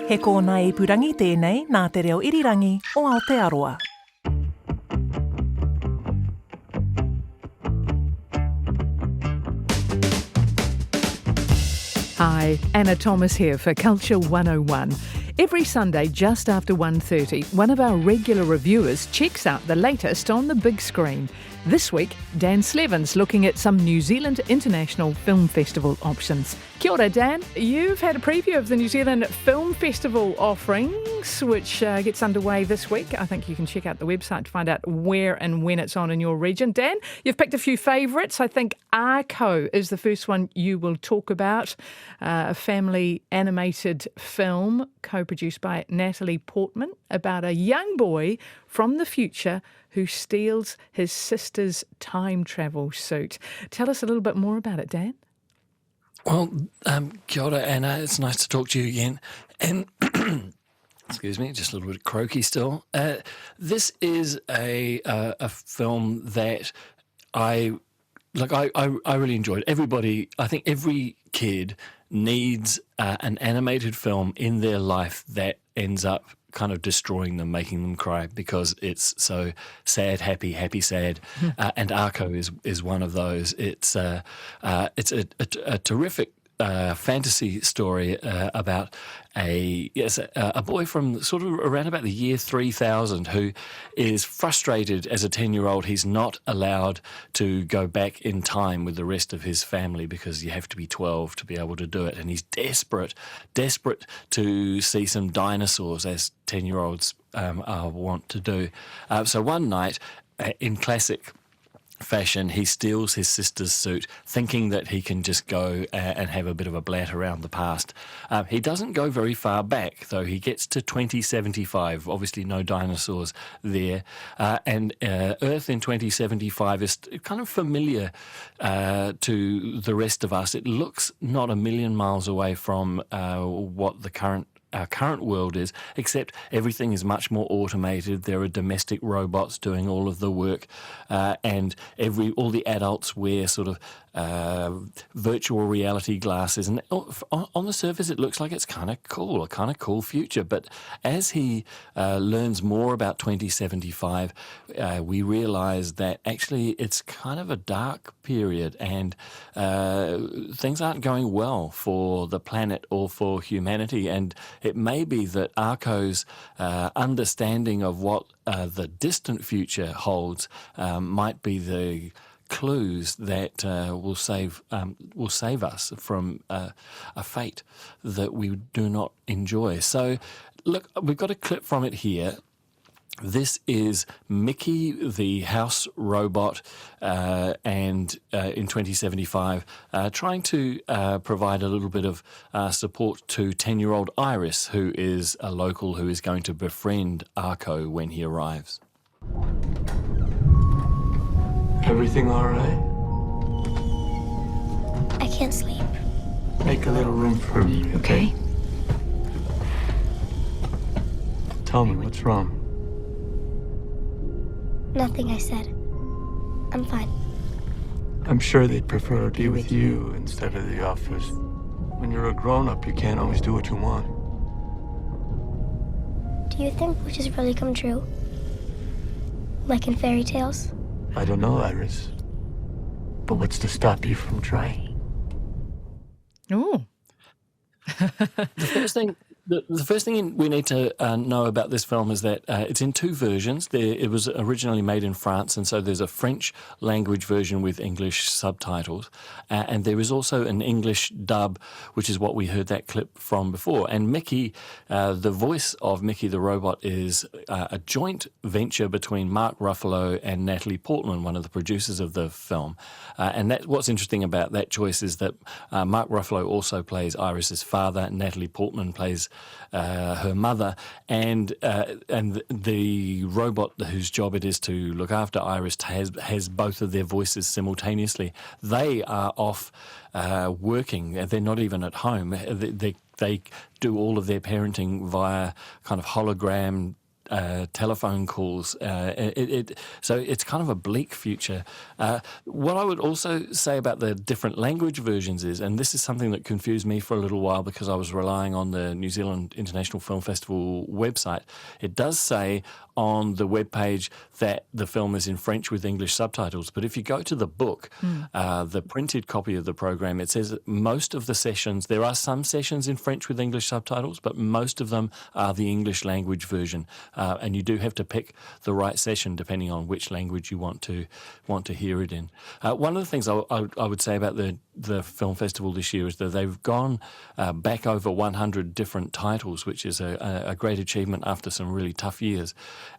He kōna ipurangi tēnei nā te reo irirangi o Aotearoa. Hi, Anna Thomas here for Culture 101. Every Sunday just after 1:30, one of our regular reviewers checks out the latest on the big screen. This week, Dan Slevin's looking at some New Zealand International Film Festival options. Kia ora, Dan. You've had a preview of the New Zealand Film Festival offerings, which gets underway this week. I think you can check out the website to find out where and when it's on in your region. Dan, you've picked a few favourites. I think ARCO is the first one you will talk about, a family animated film co-produced by Natalie Portman about a young boy from the future who steals his sister's time travel suit. Tell us a little bit more about it, Dan. Well, kia ora, Anna. It's nice to talk to you again. And excuse me, just a little bit croaky still. This is a film that I really enjoyed. Everybody, I think every kid needs an animated film in their life that ends up kind of destroying them, making them cry, because it's so sad, happy, happy, sad. And ARCO is one of those. It's a terrific fantasy story about a boy from sort of around about the year 3000 who is frustrated as a 10-year-old. He's not allowed to go back in time with the rest of his family because you have to be 12 to be able to do it. And he's desperate to see some dinosaurs, as 10-year-olds want to do. So one night, in classic fashion, he steals his sister's suit, thinking that he can just go and have a bit of a blat around the past. He doesn't go very far back, though. He gets to 2075. Obviously, no dinosaurs there. And Earth in 2075 is kind of familiar to the rest of us. It looks not a million miles away from what our current world is, except everything is much more automated. There are domestic robots doing all of the work, and all the adults wear sort of virtual reality glasses. And on the surface, it looks like it's kind of cool future. But as he learns more about 2075, we realise that actually it's kind of a dark period, and things aren't going well for the planet or for humanity. And it may be that ARCO's understanding of what the distant future holds might be the clues that will save us from a fate that we do not enjoy. So, look, we've got a clip from it here. This is Mickey, the house robot, and in 2075, trying to provide a little bit of support to 10-year-old Iris, who is a local who is going to befriend ARCO when he arrives. Everything all right? I can't sleep. Make a little room for me, okay? Tell me what's wrong. Nothing, I said. I'm fine. I'm sure they'd prefer to be with you instead of the office. When you're a grown-up, you can't always do what you want. Do you think wishes really come true? Like in fairy tales? I don't know, Iris. But what's to stop you from trying? Oh. The first thing we need to know about this film is that it's in two versions. It was originally made in France, and so there's a French language version with English subtitles. And there is also an English dub, which is what we heard that clip from before. And Mickey, the voice of Mickey the robot, is a joint venture between Mark Ruffalo and Natalie Portman, one of the producers of the film. And what's interesting about that choice is that Mark Ruffalo also plays Iris's father, Natalie Portman plays her mother, and the robot whose job it is to look after Iris has both of their voices simultaneously. They are off working. They're not even at home. They do all of their parenting via kind of hologram telephone calls. So it's kind of a bleak future. What I would also say about the different language versions is, and this is something that confused me for a little while because I was relying on the New Zealand International Film Festival website, it does say on the webpage that the film is in French with English subtitles. But if you go to the book, the printed copy of the program, it says that most of the sessions, there are some sessions in French with English subtitles, but most of them are the English language version. And you do have to pick the right session depending on which language you want to hear it in. One of the things I would say about the film festival this year is that they've gone back over 100 different titles, which is a great achievement after some really tough years.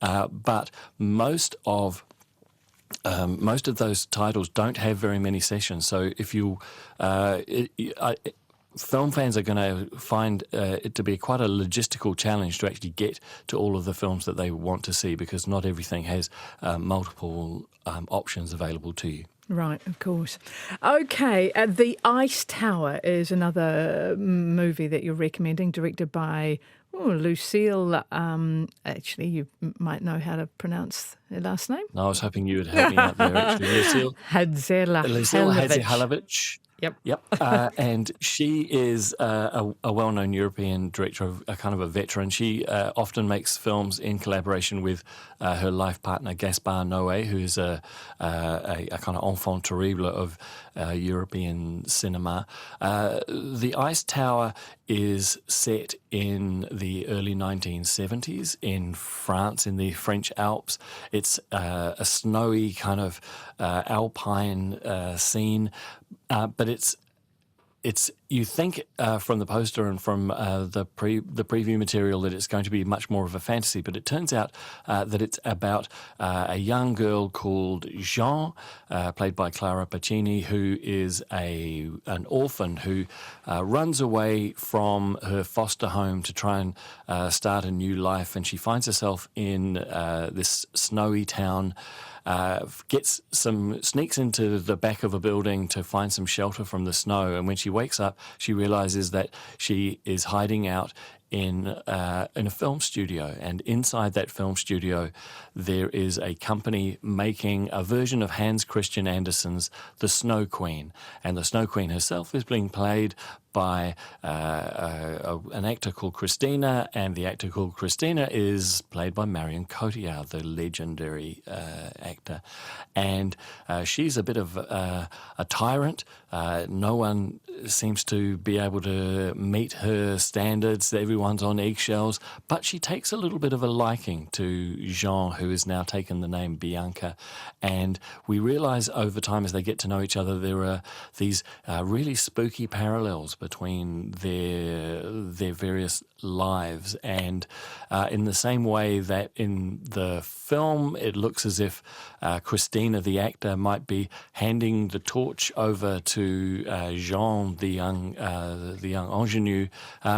But most of those titles don't have very many sessions. So if film fans are going to find it to be quite a logistical challenge to actually get to all of the films that they want to see, because not everything has multiple options available to you. Right, of course. Okay, The Ice Tower is another movie that you're recommending, directed by Lucille. Actually, you might know how to pronounce her last name. No, I was hoping you would help me out there, actually. Lucille Hadzehalevich. Yep. And she is a well-known European director, a kind of a veteran. She often makes films in collaboration with her life partner, Gaspar Noé, who is a kind of enfant terrible of European cinema. The Ice Tower is set in the early 1970s in France, in the French Alps. It's a snowy kind of alpine scene. But it's you think from the poster and from the preview material that it's going to be much more of a fantasy, but it turns out that it's about a young girl called Jean, played by Clara Pacini, who is an orphan who runs away from her foster home to try and start a new life, and she finds herself in this snowy town. Sneaks into the back of a building to find some shelter from the snow, and when she wakes up, she realizes that she is hiding out in a film studio, and inside that film studio there is a company making a version of Hans Christian Andersen's The Snow Queen, and the Snow Queen herself is being played by an actor called Christina, and the actor called Christina is played by Marion Cotillard, the legendary actor. And she's a bit of a tyrant. No one seems to be able to meet her standards. Everyone's on eggshells. But she takes a little bit of a liking to Jean, who has now taken the name Bianca. And we realise over time, as they get to know each other, there are these really spooky parallels between their various lives. And in the same way that in the film it looks as if Christina, the actor, might be handing the torch over to Jean, the young ingenue,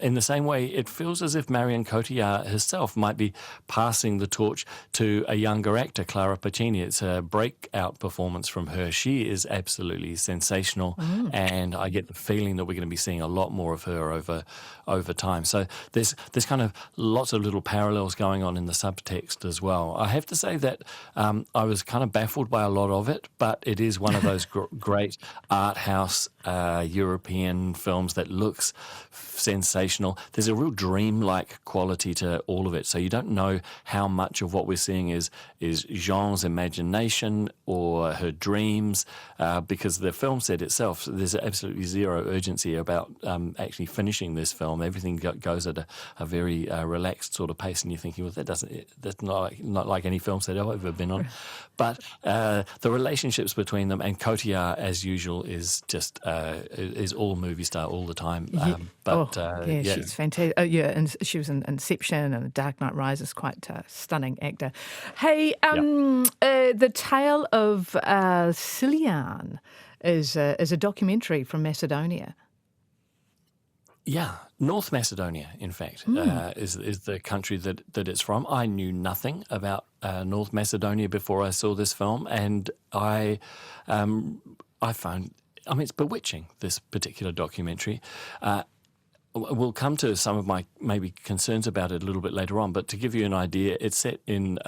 in the same way it feels as if Marion Cotillard herself might be passing the torch to a younger actor, Clara Pacini. It's a breakout performance from her. She is absolutely sensational, and I get the feeling that we're going to be seeing a lot more of her over time. So there's kind of lots of little parallels going on in the subtext as well. I have to say that I was kind of baffled by a lot of it, but it is one of those great art house European films that looks sensational. There's a real dreamlike quality to all of it, so you don't know how much of what we're seeing is Jean's imagination or her dreams, because the film set itself, there's absolutely zero urgency about actually finishing this film. Everything goes at a very relaxed sort of pace, and you're thinking, well, that's not like any film set I've ever been on. But the relationships between them, and Cotillard, as usual, is just is all movie star all the time. She's fantastic. And she was in Inception and Dark Knight Rises, quite a stunning actor. Hey, The Tale of Silyan is a documentary from Macedonia. Yeah, North Macedonia, in fact, is the country that it's from. I knew nothing about North Macedonia before I saw this film, and I found, it's bewitching, this particular documentary. we'll come to some of my maybe concerns about it a little bit later on, but to give you an idea, it's set in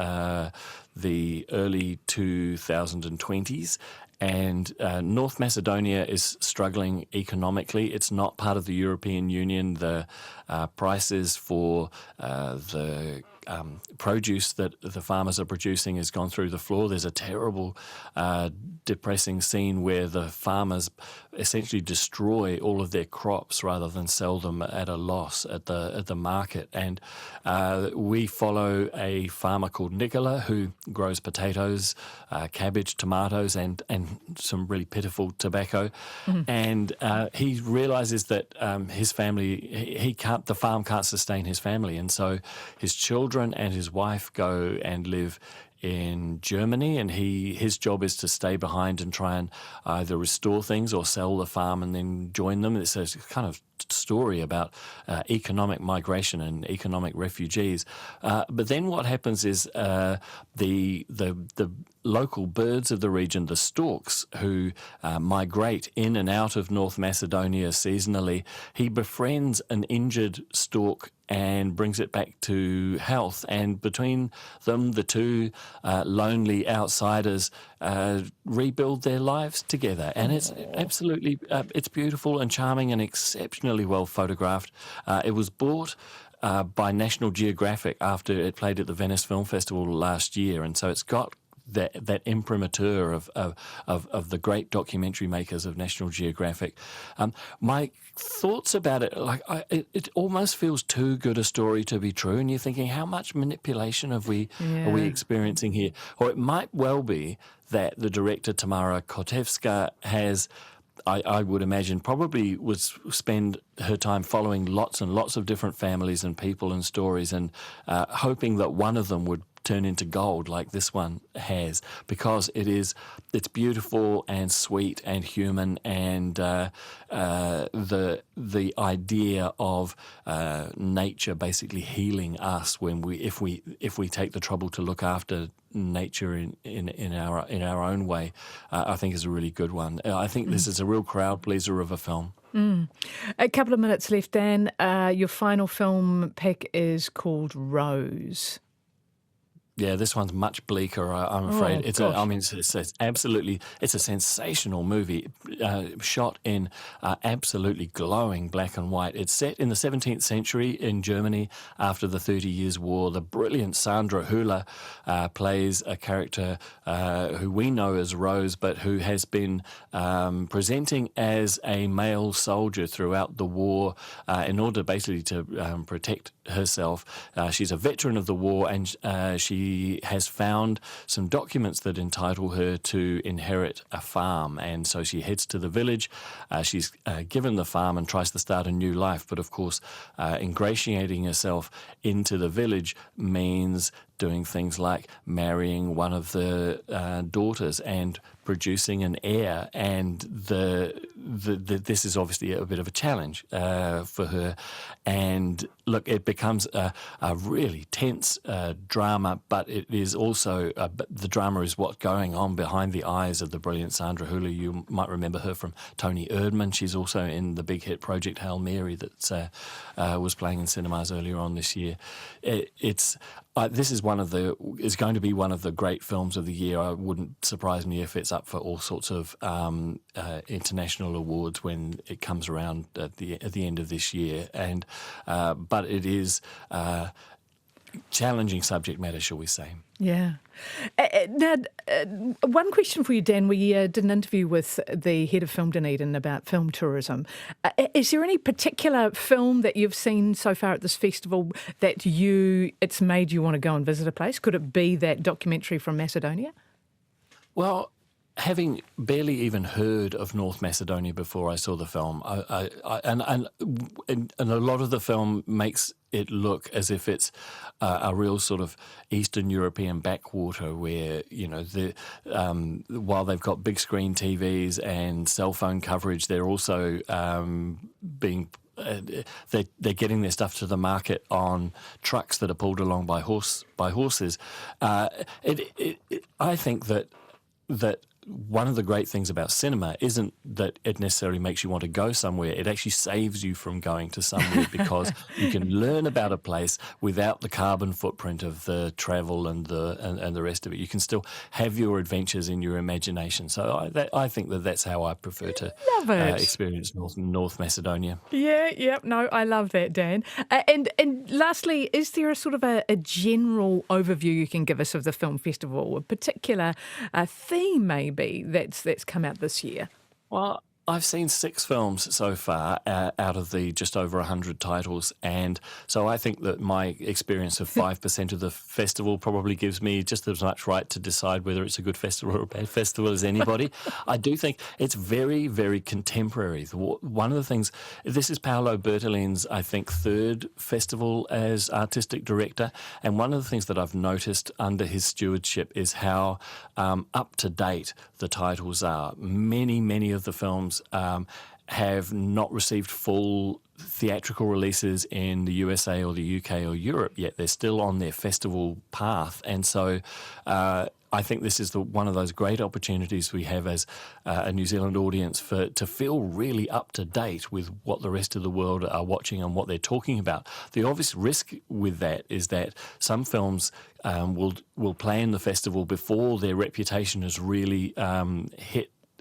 the early 2020s, and North Macedonia is struggling economically. It's not part of the European Union. The prices for the produce that the farmers are producing has gone through the floor. There's a terrible, depressing scene where the farmers essentially destroy all of their crops rather than sell them at a loss at the market. And we follow a farmer called Nicola who grows potatoes, cabbage, tomatoes, and some really pitiful tobacco. And he realizes that his family, the farm can't sustain his family, and so his children and his wife go and live in Germany, and his job is to stay behind and try and either restore things or sell the farm and then join them. It's a kind of story about economic migration and economic refugees. But then what happens is the local birds of the region, the storks, who migrate in and out of North Macedonia seasonally, he befriends an injured stork and brings it back to health. And between them, the two lonely outsiders rebuild their lives together. And it's absolutely, it's beautiful and charming and exceptionally well photographed. It was bought by National Geographic after it played at the Venice Film Festival last year. And so it's got that imprimatur of the great documentary makers of National Geographic. My thoughts about it, it almost feels too good a story to be true, and you're thinking, how much manipulation are we experiencing here? Or it might well be that the director Tamara Kotevska has, I would imagine, probably would spend her time following lots and lots of different families and people and stories, and hoping that one of them would turn into gold like this one has, because it's beautiful and sweet and human, and the idea of nature basically healing us if we take the trouble to look after nature in our own way, I think is a really good one. I think this is a real crowd pleaser of a film. A couple of minutes left, Dan. Your final film pick is called Rose. Yeah, this one's much bleaker, I'm afraid. It's absolutely, it's a sensational movie, shot in absolutely glowing black and white. It's set in the 17th century in Germany after the 30 Years' War. The brilliant Sandra Hüller plays a character who we know as Rose, but who has been presenting as a male soldier throughout the war in order basically to protect herself. She's a veteran of the war, and she has found some documents that entitle her to inherit a farm, and so she heads to the village. She's given the farm and tries to start a new life, but of course ingratiating herself into the village means doing things like marrying one of the daughters and producing an heir, and this is obviously a bit of a challenge for her. And look, it becomes a really tense drama, but it is also the drama is what's going on behind the eyes of the brilliant Sandra Hüller. You might remember her from Tony Erdmann. She's also in the big hit Project Hail Mary that was playing in cinemas earlier on this year. This is going to be one of the great films of the year. It wouldn't surprise me if it's up for all sorts of international awards when it comes around at the end of this year. And but it is challenging subject matter, shall we say? Yeah. Now, one question for you, Dan. We did an interview with the head of Film Dunedin about film tourism. Is there any particular film that you've seen so far at this festival that it's made you want to go and visit a place? Could it be that documentary from Macedonia? Well, having barely even heard of North Macedonia before I saw the film, and a lot of the film makes it look as if it's a real sort of Eastern European backwater where, while they've got big screen TVs and cell phone coverage, they're also they're getting their stuff to the market on trucks that are pulled along by horses. I think that one of the great things about cinema isn't that it necessarily makes you want to go somewhere. It actually saves you from going to somewhere because you can learn about a place without the carbon footprint of the travel and the rest of it. You can still have your adventures in your imagination. So I think that's how I prefer to experience North Macedonia. Yeah, no, I love that, Dan. And lastly, is there a sort of a general overview you can give us of the film festival, a particular theme maybe that's come out this year? Well, I've seen 6 films so far out of the just over 100 titles, and so I think that my experience of 5% of the festival probably gives me just as much right to decide whether it's a good festival or a bad festival as anybody. I do think it's very, very contemporary. One of the things, this is Paolo Bertolin's, I think, 3rd festival as artistic director, and one of the things that I've noticed under his stewardship is how up to date the titles are. Many of the films have not received full theatrical releases in the USA or the UK or Europe yet. They're still on their festival path. And so I think this is one of those great opportunities we have as a New Zealand audience to feel really up to date with what the rest of the world are watching and what they're talking about. The obvious risk with that is that some films will plan the festival before their reputation has really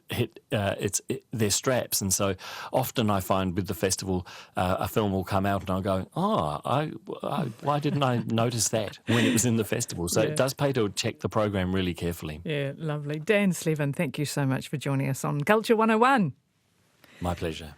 hit their straps, and so often I find with the festival a film will come out and I'll go, why didn't I notice that when it was in the festival? So it does pay to check the program really carefully. Yeah, lovely. Dan Slevin, thank you so much for joining us on Culture 101. My pleasure.